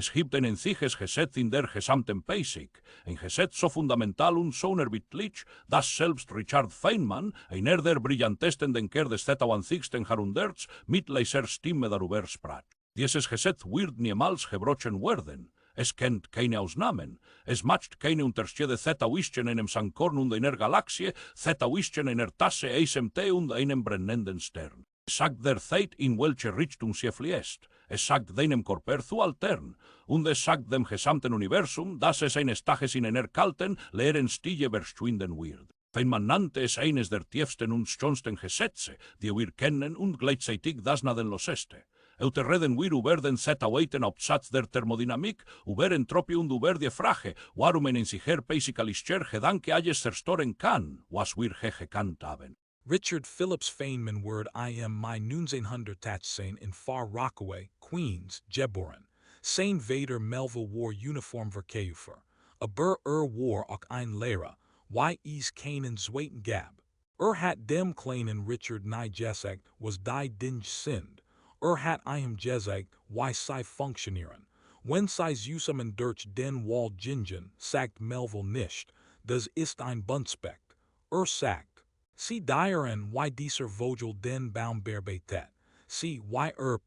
Es gibt ein einziges Gesetz in der gesamten Physik, ein Gesetz so fundamental und so unerbittlich, dass selbst Richard Feynman, einer der brillantesten Denker des 20. Jahrhunderts, mit leiser Stimme darüber sprach. Dieses Gesetz wird niemals gebrochen werden. Es kennt keine Ausnahmen. Es macht keine Unterschiede zwischen einem Sandkorn und einer Galaxie, zwischen einer Tasse Eisem Tee und einem brennenden Stern. Es sagt der Zeit, in welche Richtung sie fließt. Es sagt deinem Körper zu altern. Und es sagt dem gesamten Universum, dass es eines Tages in einer kalten, leeren Stille verschwinden wird. Feynman nannte es eines der tiefsten und schönsten Gesetze, die wir kennen und gleichzeitig das gnadenloseste. Heute reden wir über den zweiten Absatz der Thermodynamik, über Entropie und über die Frage, warum ein einziger physikalischer Gedanke alles zerstören kann, was wir gekannt haben. Richard Phillips Feynman word I am my 1918 in Far Rockaway, Queens, Geboren. Sein Vader Melville war uniform verkeufer. Aber war auch ein Lehrer, is keinen zweiten gab. Hat dem kleinen Richard nie gesagt, was die Dinge sind. Hat ihm gesagt, sei funktionieren. Wenn sie zusammen durch den Wall gingen, sagt Melville nicht, das ist ein Buntspecht. Sagt, sie dieren dieser Vogel den Baum bearbeitet. Sie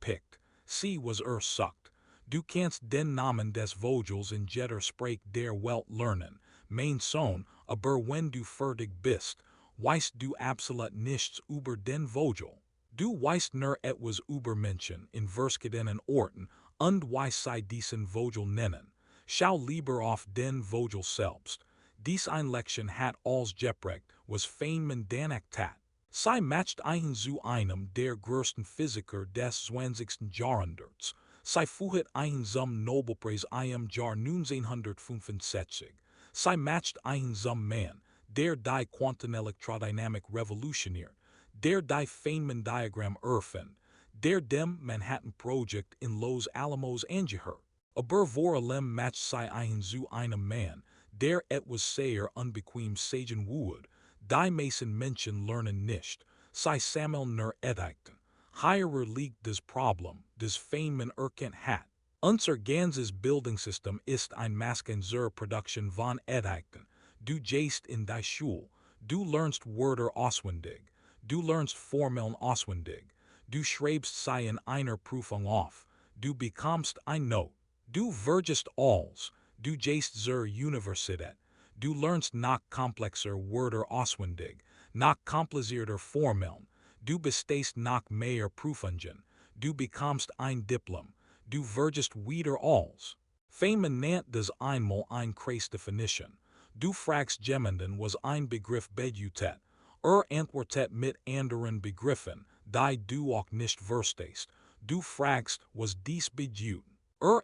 pickt. Sie was suckt. Du kannst den Namen des Vogels in jeder Sprach der Welt lernen, mein Sohn, aber wenn du fertig bist, weißt du absolut nichts über den Vogel. Du weißt nur etwas über Menschen in verschiedenen Orten und wie sie diesen Vogel nennen. Schau lieber auf den Vogel selbst. Dies Lektion hat als geprecht, was Feynman danach tat. Sie matcht einen zu einem der größten Physiker des 20. Jahrhunderts. Sie fuhet einen zum Nobelpreis im Jahr 1965. Sie matcht einen zum Mann, der die Quantenelektrodynamik revolutioniert, der die Feynman-Diagramm erfand, der dem Manhattan-Projekt in Los Alamos angehört. Aber vor allem matcht sie einen zu einem Mann, der etwas sehr unbequem sagen würde, die meisten Menschen lernen nicht, sie sammeln nur Etiketten. Hierer liegt das Problem, das Feynman erkannt hat. Unser ganzes Bildungssystem ist ein Masken zur Produktion von Etiketten. Du gehst in die Schule, du lernst Wörter auswendig, du lernst Formeln auswendig, du schreibst sie in einer Prüfung auf, du bekommst ein Not, du wirst alles, du gehst zur Universität, du lernst noch komplexer Wörter auswendig, noch komplizierter Formeln, du bestehst noch mehr Prüfungen, du bekommst ein Diplom, du wirst wieder alles. Feynman nennt das einmal ein Kreisdefinition. Du fragst jemanden, was ein Begriff bedeutet, antwortet mit anderen Begriffen, die du auch nicht verstehst. Du fragst, was dies bedeutet,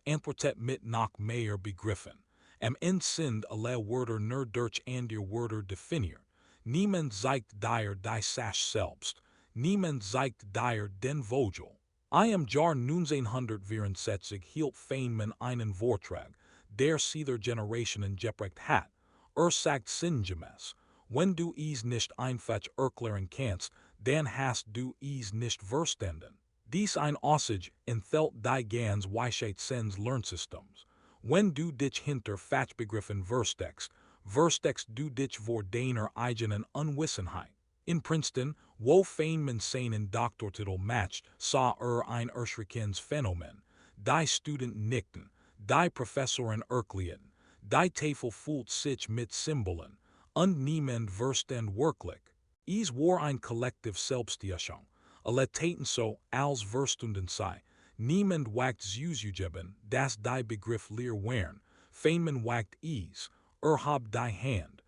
antwortet mit noch mehr Begriffen. Am Ende sind alle Wörter nur durch andere Wörter definiert. Niemand zeigt dir die Sache selbst. Niemand zeigt dir den Vogel. Im Jahr 1964 hielt Feynman einen Vortrag, der der Generationen geprägt hat. Sagt sinngemäß, wenn du es nicht einfach erklären kannst, dann hast du es nicht verstanden. Dies ein Aussage enthält die ganz Weisheit seines Lernsystems. Wenn du dich hinter Fachbegriffen versteckst du dich vor deiner eigenen Unwissenheit. In Princeton, wo Feynman seinen Doktortitel matcht, sah ein erschreckendes Phänomen. Die Studenten nickten, die Professoren erklärten, die Tafel fühlt sich mit Symbolen, und niemand verstand wirklich. Es war ein Kollektiv Selbsttäuschung. Alle taten so, als verstunden sei. Niemand wagt zuzugeben, dass die Begriff leer wären. Feynman wagt es. Hab die Hand.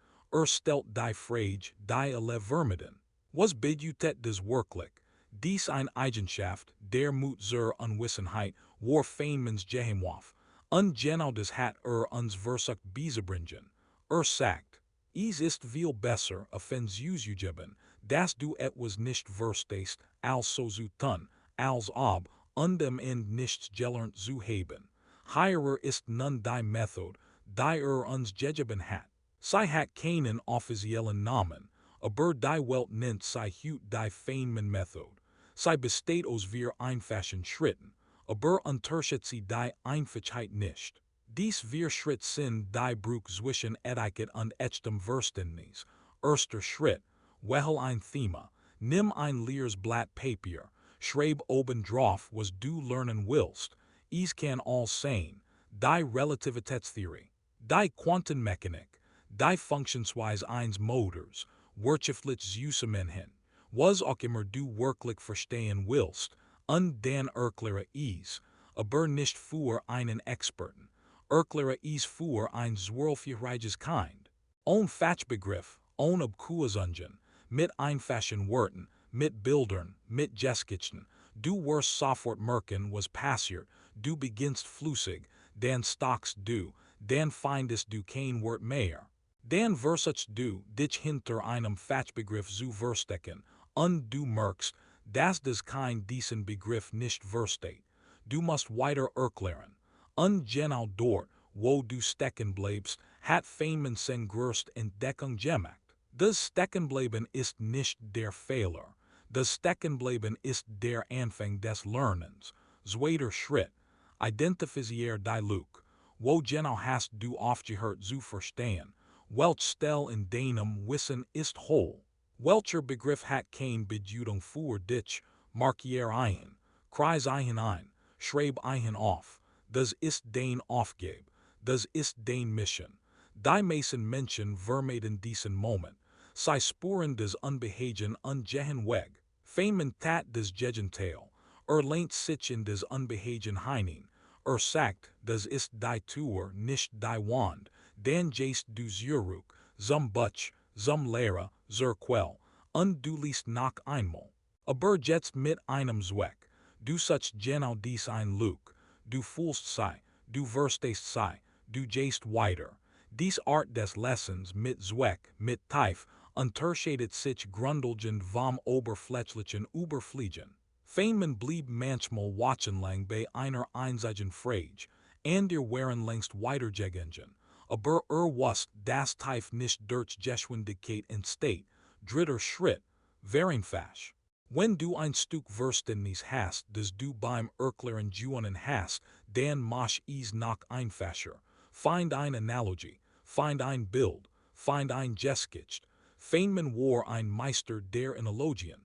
Stellt die Frage, die alle vermiden. Was bedeutet das wirklich? Dies ein Eigenschaft, der Mut zur Unwissenheit, war Feynmans Geheimwaffe. Und genau das hat uns versucht beizubringen. Sagt, es ist viel besser, zuzugeben, dass du etwas nicht verstehst, als so zu tun, als ob, und am Ende nichts gelernt zu haben. Hierer ist nun die Methode, die uns gegeben hat. Sie hat keinen offiziellen Namen, aber die Welt nennt sie heute die Feynman-Methode. Sie besteht aus vier einfachen Schritten. aber unterschätzt die Einfachheit nicht. Dies wir Schritt sind die Bruch zwischen Etiket und echtem Verständnis. Erster Schritt, wähle ein Thema, nimm ein leeres Blatt Papier, schreib oben drauf was du lernen willst, es kann all sein, die Relativitätstheorie, die Quantenmechanik, die Funktionsweise eines Motors, wirtschaftliches Zusammenhang, was auch immer du wirklich verstehen willst, und dann erkläre es, aber nicht für einen Experten, erkläre es für ein zwölfjähriges Kind. Ohne Fachbegriff, ohne Abkürzungen, mit einfachen Worten, mit Bildern, mit Gestchen, du wirst sofort merken, was passiert, du beginnst flüssig, dann stockst du, dann findest du kein Wort mehr. Dann versuchst du, dich hinter einem Fachbegriff zu verstecken, und du merkst, dass das kein diesen Begriff nicht versteht. Du musst weiter erklären. Und genau dort, wo du stecken bleibst, hat Feynman seine größte Entdeckung gemacht. Das Steckenbleiben ist nicht der Fehler. Das Steckenbleiben ist der Anfang des Lernens. Zweiter Schritt, identifiziere die Lücke. Wo genau hast du aufgehört zu verstehen? Welch Stelle in deinem Wissen ist hohl? Welcher Begriff hat kein Bedeutung für dich? Markiere ein, kreis ein, schreib ein auf. Das ist dein Aufgabe. Das ist dein Mission. Die meisten Menschen vermeiden diesen Moment. Sie spüren das Unbehagen und gehen weg. Feynman tat das Gegenteil. Lehnt sich in das Unbehagen hinein. Sagt, das ist die Tür, nicht die Wand. Dann gehst du zurück, zum Buch, zum Lehrer, zur Quelle, und du liest noch einmal. Aber jetzt mit einem Zweck. Du suchst genau dies ein Lücke. Du fühlst sie, du verstehst sie, du gehst weiter. Dies Art des Lessens mit Zweck, mit Tief, unterscheidet sich grundlegend vom oberflächlichen Überfliegen. Feynman blieb manchmal wochenlang bei einer einzigen Frage, andere waren längst weitergegangen, aber wusste, dass Tief nicht durch Geschwindigkeit entsteht. Dritter Schritt, Vereinfach. Wenn du ein Stück Verständnis hast, das du beim Erklären gewonnen hast, dann mach es noch einfacher. Find eine Analogie, find ein Bild, find ein Gestgicht. Feynman war ein Meister der Analogien.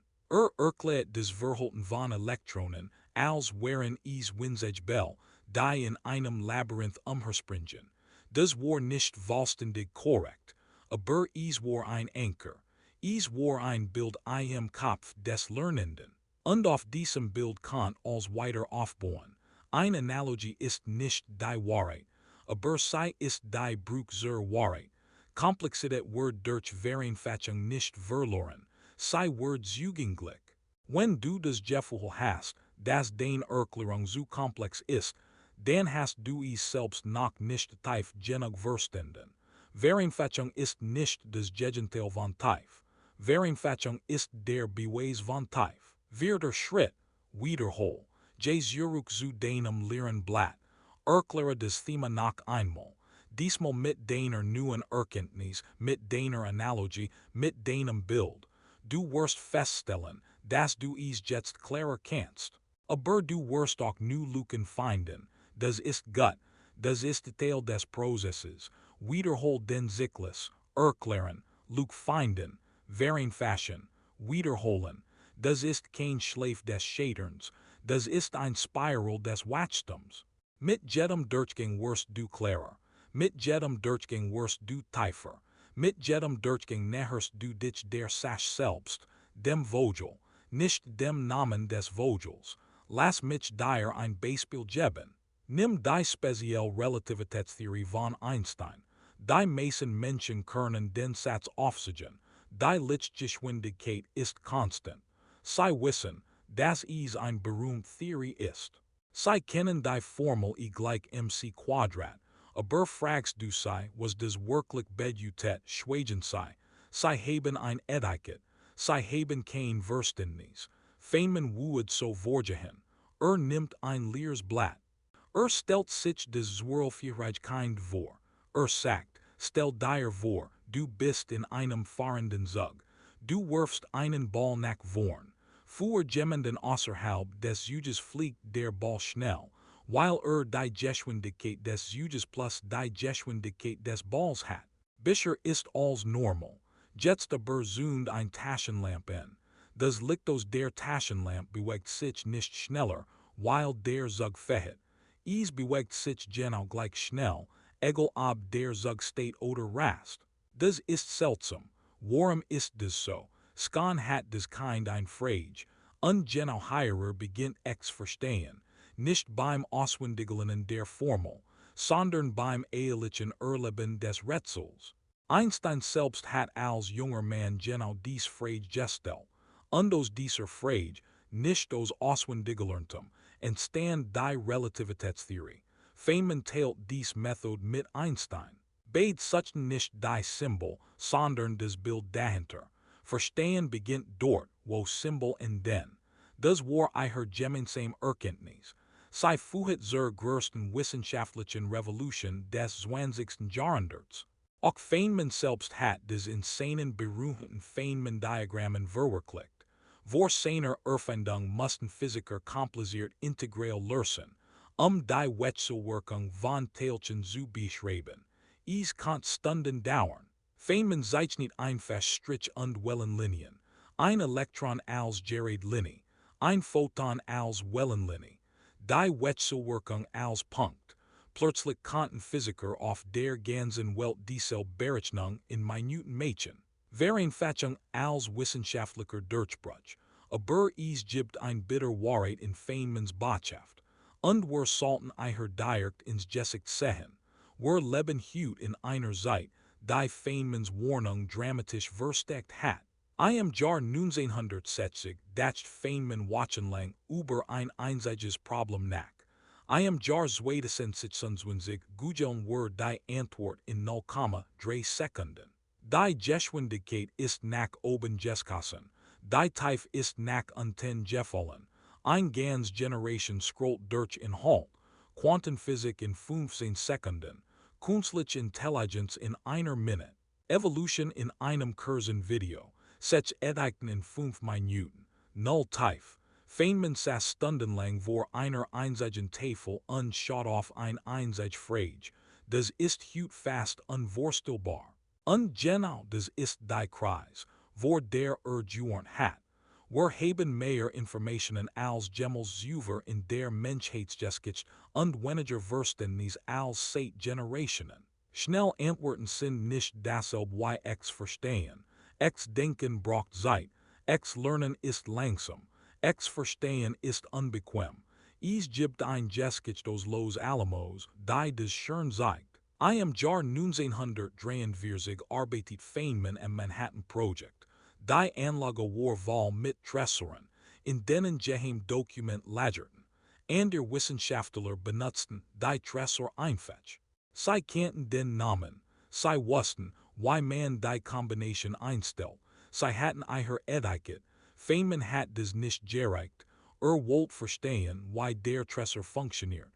Erklärt das Verhalten von Elektronen, als wären es winzige Bell, die in einem Labyrinth umherspringen. Das war nicht vollständig korrekt, aber es war ein Anker. Es war ein Bild im Kopf des Lernenden. Und auf diesem Bild kann als weiter aufbauen. Eine Analogie ist nicht die Wahrheit, aber sie ist die Bruch zur Wahrheit. Komplexität wird durch Vereinfachung nicht verloren, sie wird zugänglich. Wenn du das Gefühl hast, dass deine Erklärung zu komplex ist, dann hast du es selbst noch nicht tief genug verstanden. Vereinfachung ist nicht das Gegenteil von Tief. Vereinfachung ist der Beweis von Tief. Vierter Schritt, wiederhol. Geh zurück zu deinem leeren Blatt. Erkläre das Thema noch einmal. Diesmal mit deiner neuen Erkenntnis, mit deiner Analogie, mit deinem Bild. Du wirst feststellen, dass du es jetzt klarer kannst. Aber du wirst auch new Lücken finden. Das ist gut. Das ist Teil des Prozesses. Wiederhol den Zyklus. Erklären, Lück finden, Vereinfachen, wiederholen. Das ist kein Schleif des Scheiterns. Das ist ein Spiral des Wachstums. Mit jedem Durchgang wirst du klarer. Mit jedem Durchgang wirst du tiefer. Mit jedem Durchgang näherst du dich der Sache selbst, dem Vogel, nicht dem Namen des Vogels. Lass mich dir ein Beispiel geben. Nimm die spezielle Relativitätstheorie von Einstein. Die meisten Menschen können den Satz aufsagen. Die Lichtgeschwindigkeit ist konstant. Sie wissen, dass es eine berühmte Theorie ist. Sie kennen die Formel E gleich mc². Aber fragst du sie, was das wirklich bedeutet, schweigen sie. Sie haben ein Etiket. Sie haben kein Verständnis. Feynman wued so vorgehen. Nimmt ein leeres Blatt. Stellt sich das zwölfjährige Kind vor. Sagt, stell dir vor, du bist in einem fahrenden Zug. Du wirfst einen Ball nach vorn. Für jemanden außerhalb des Zuges fliegt der Ball schnell, weil die Geschwindigkeit des Zuges plus die Geschwindigkeit des Balls hat. Bisher ist alles normal. Jetzt aber zoomt ein Taschenlampe in. Das Licht aus der Taschenlampe bewegt sich nicht schneller, weil der Zug fährt. Es bewegt sich genau gleich schnell, egal ob der Zug steht oder rast. Das ist seltsam. Warum ist das so? Skan hat das kind ein Frage. Und genau hierer beginnt verstehen. Nicht beim Auswendigen der Formel, sondern beim ehrlichen Erleben des Rätsels. Einstein selbst hat als junger Mann genau dies Frage gestellt. Und aus dieser Frage, nicht aus Auswendigelerntem, entstand die Relativitätstheorie. Feynman teilt dies Method mit Einstein. Beide suchten nicht die Symbol, sondern das Bild dahinter. Verstehen beginnt dort, wo Symbol enden. Das war ihr gemeinsame Erkenntnis. Sei fuhet zur größten wissenschaftlichen Revolution des 20. Jahrhunderts. Auch Feynman selbst hat des insanen berühmten Feynman-Diagrammen verwirklicht. Vor seiner Erfindung mussten Physiker kompliziert integral lösen, die Wechselwirkung von Teilchen zu beschreiben. Es kann Stunden dauern. Feynman zeichnet einfach Strich und Wellenlinien. Ein Elektron als Geradlinie, ein Photon als Wellenlinie, die Wechselwirkung als Punkt. Plötzlich konnten Physiker auf der ganzen Welt diese Berechnung in minuten Mädchen. Vereinfachung als wissenschaftlicher Durchbruch. Aber es gibt ein bitter Wahrheit in Feynmans Botschaft. Und wir sollten ihr direkt ins Gesicht sehen. Wir leben heute in einer Zeit, die Feynmans Warnung dramatisch versteckt hat. Im Jahr 1960 dacht Feynman wochenlang über ein einziges Problem nach. Im Jahr 2026 googeln wir die Antwort in 0,3 Sekunden. Die Geschwindigkeit ist nach oben geskossen. Die Tiefe ist nach unten gefallen. Ein ganz Generation scrollt durch in Halt. Quantenphysik in 15 Sekunden. Künstliche Intelligenz in einer Minute. Evolution in einem kurzen Video. Sech Ereigten in 5 Minuten. Null Tiefe. Feynman saß stundenlang vor einer einzigen Tafel und schaut auf ein einzige Frage. Das ist heute fast unvorstellbar. Und genau das ist die Kreis, wo der Juorn hat. Wir haben mehr Informationen als jemals zuvor in der Menschheitsgeschichte und weniger Verständnis als seit Generationen. Schnell Antworten sind nicht dasselbe wie verstehen. Denken braucht Zeit. Lernen ist langsam. Verstehen ist unbequem. Es gibt ein Geschichte aus Los Alamos, die das schön zeigt. Im Jahr 1943 arbeitet Feynman am Manhattan-Projekt. Die Anlage war voll mit Tressoren, in denen geheim Dokument lagerten. Andere Wissenschaftler benutzten die Tressor einfach. Sie kannten den Namen. Sie wussten, wie man die Kombination einstellt. Sie hatten ihr Etikett. Feynman hat das nicht gereicht. Wollte verstehen, wie der Tressor funktioniert.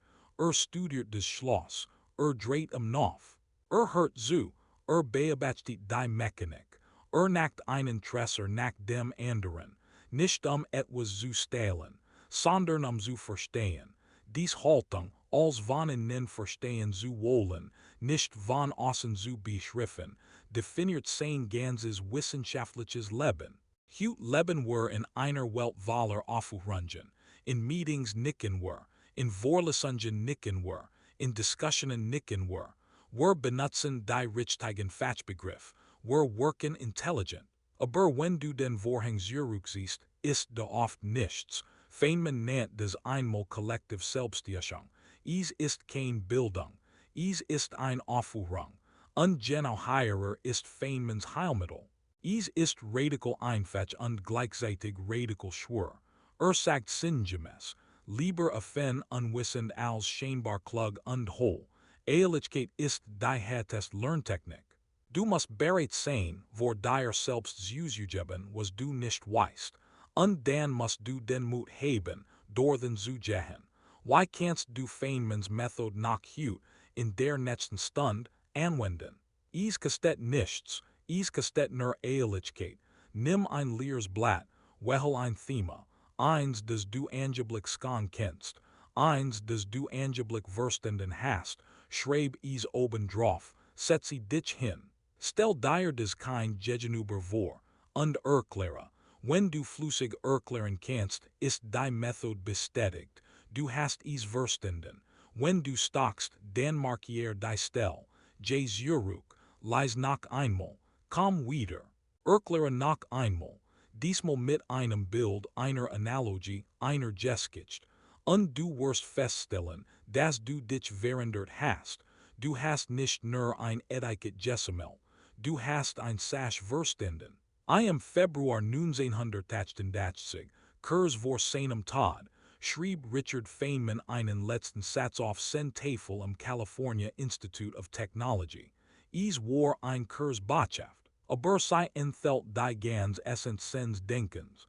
Studiert das Schloss. Dreht Knopf. Hört zu. Beobachtet die Mechanik. Nacht einen Tressor nach dem anderen. Nicht etwas zu stehlen, sondern zu verstehen. Dies Haltung, als von innen verstehen zu wollen, nicht von außen zu beschreiben, definiert sein ganzes wissenschaftliches Leben. Heute leben wir in einer Welt voller Aufruhrungen. In Meetings nicken wir, in Vorlesungen nicken wir, in Diskussionen nicken wir. Wir benutzen die richtigen Fachbegriff. Wir wirken intelligent. Aber wenn du den Vorhang zurücksiehst, ist da oft nichts. Feynman nennt das einmal kollektiv Selbsttäuschung. Es ist kein Bildung. Es ist ein Aufruhrung. Und genau hierer ist Feynmans Heilmittel. Es ist radikal einfach und gleichzeitig radikal schwer. Sagt sinngemäß, lieber offen unwissend als scheinbar klug und hohl. Ehrlichkeit ist die härteste Lerntechnik. Du musst bereit sein, vor dir selbst zuzugeben, was du nicht weißt. Und dann musst du den Mut haben, dorthin zu gehen. Wie kannst du Feynmans Method noch heute, in der nächsten Stunde, anwenden? Es kostet nichts, es kostet nur Ehrlichkeit. Nimm ein leeres Blatt, wähle ein Thema, eins des du angeblich skan kennst, eins des du angeblich verstanden hast, schreib es oben drauf, set sie dich hin. Stell dir des kein gegenüber vor, und erkläre, wenn du flüssig erklären kannst, ist die Methode bestätigt, du hast es verstanden. Wenn du stockst, dann markier die Stelle, je zurück, lies noch einmal, komm wieder, erkläre noch einmal, diesmal mit einem Bild, einer Analogie, einer Geschichte, und du wirst feststellen, dass du dich verändert hast, du hast nicht nur ein Etiket gesammelt, du hast ein Sach verstanden. Im Februar 1988, kurz vor seinem Tod, schrieb Richard Feynman einen letzten Satz auf seine Tafel am California Institute of Technology. Es war ein kurz Botschaft, aber sie enthält die ganz Essenz seines Denkens.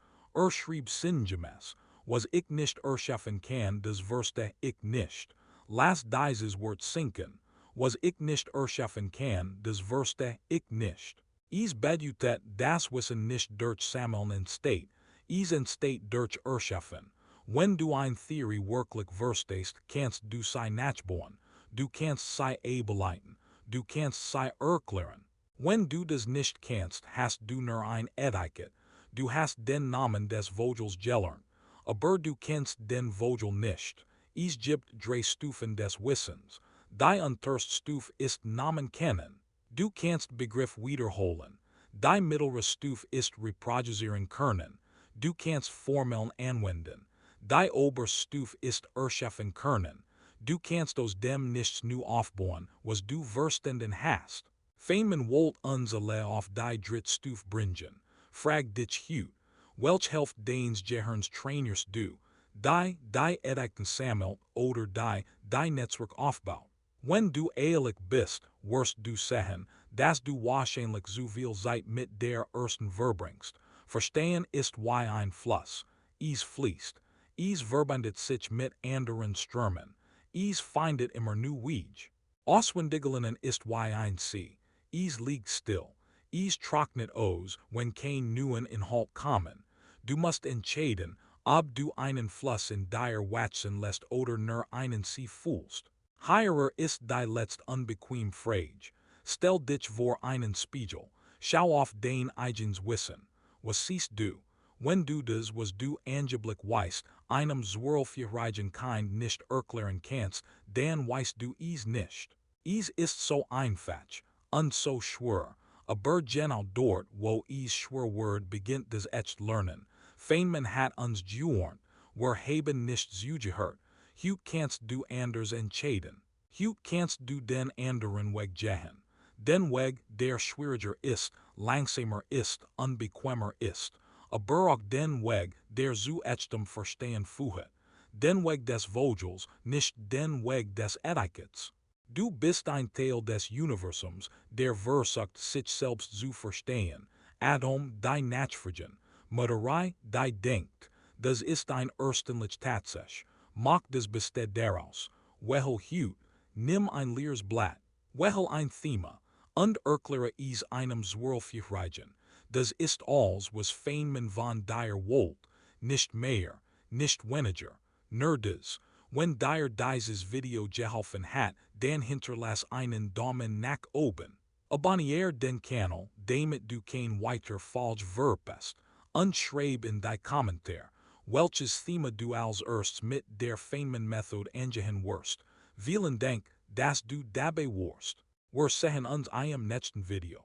Schrieb sinngemäß, was ich nicht erschaffen kann, das verste ich nicht. Lass dieses Wort sinken, was ich nicht erschaffen kann, das verste ich nicht. Es bedeutet, das Wissen nicht durch Sammeln entsteht, es entsteht durch Erschaffen. Wenn du eine Theorie wirklich verstehst, kannst du sie nachbauen, du kannst sie ableiten, du kannst sie erklären. Wenn du das nicht kannst, hast du nur ein Etiket, du hast den Namen des Vogels gelernt, aber du kennst den Vogel nicht. Es gibt drei Stufen des Wissens. Die unterste Stufe ist Namen kennen. Du kannst Begriff wiederholen. Die mittlere Stufe ist reproduzieren können. Du kannst Formeln anwenden. Die oberste Stufe ist erschaffen können. Du kannst aus dem Nichts nu aufbauen, was du verstanden hast. Feynman wollt uns alle auf die dritte Stufe bringen. Frag dich heute, welch helft deins Gehirns trainers du, die Etiken sammelt oder die Netzwerk aufbaut. Wenn du ehrlich bist, wirst du sehen, dass du wahrscheinlich so viel Zeit mit der ersten verbringst. Verstehen ist wie ein Fluss. Es fließt. Es verbindet sich mit anderen Strömen. Es findet immer new Wege. Auswendiglernen ist wie ein See. Es liegt still. Es trocknet aus, wenn kein neuen Inhalt kommen. Du musst entscheiden, ob du einen Fluss in dir wachsen lässt oder nur einen See fühlst. Hier ist die letzte unbequem Frage. Stell dich vor einen Spiegel. Schau auf dein eigenes Wissen. Was siehst du? Wenn du das, was du angeblich weißt, einem zwölfjährigen Kind nicht erklären kannst, dann weißt du es nicht. Es ist so einfach und so schwer, aber genau dort, wo es schwer wird, beginnt das echt Lernen. Feynman hat uns gewarnt, wir haben nicht zugehört. Heute kannst du anders entscheiden. Heute kannst du den anderen Weg gehen. Den Weg, der schwieriger ist, langsamer ist, unbequemer ist. Aber auch den Weg, der zu echtem Verstehen führt. Den Weg des Vogels, nicht den Weg des Etikets. Du bist ein Teil des Universums, der versucht, sich selbst zu verstehen. Atom, die Nachfragen. Materie, die denkt. Das ist ein erstaunlich Tatsache. Mach das Beste daraus. Wehel Hut, nimm ein leeres Blatt. Wehel ein Thema. Und erkläre es einem zwölfjährigen. Das ist alles, was Feynman von dir wollt. Nicht mehr, nicht weniger. Nur das. Wenn dir dieses Video geholfen hat, dann hinterlass einen Daumen nach oben. Abonniere den Kanal, damit du kein weiter falsch verpasst. Und schreib in die Kommentare, welches Thema du als erstes mit der Feynman-Methode angehen wirst. Vielen Dank, dass du dabei warst. Wir sehen uns im nächsten Video.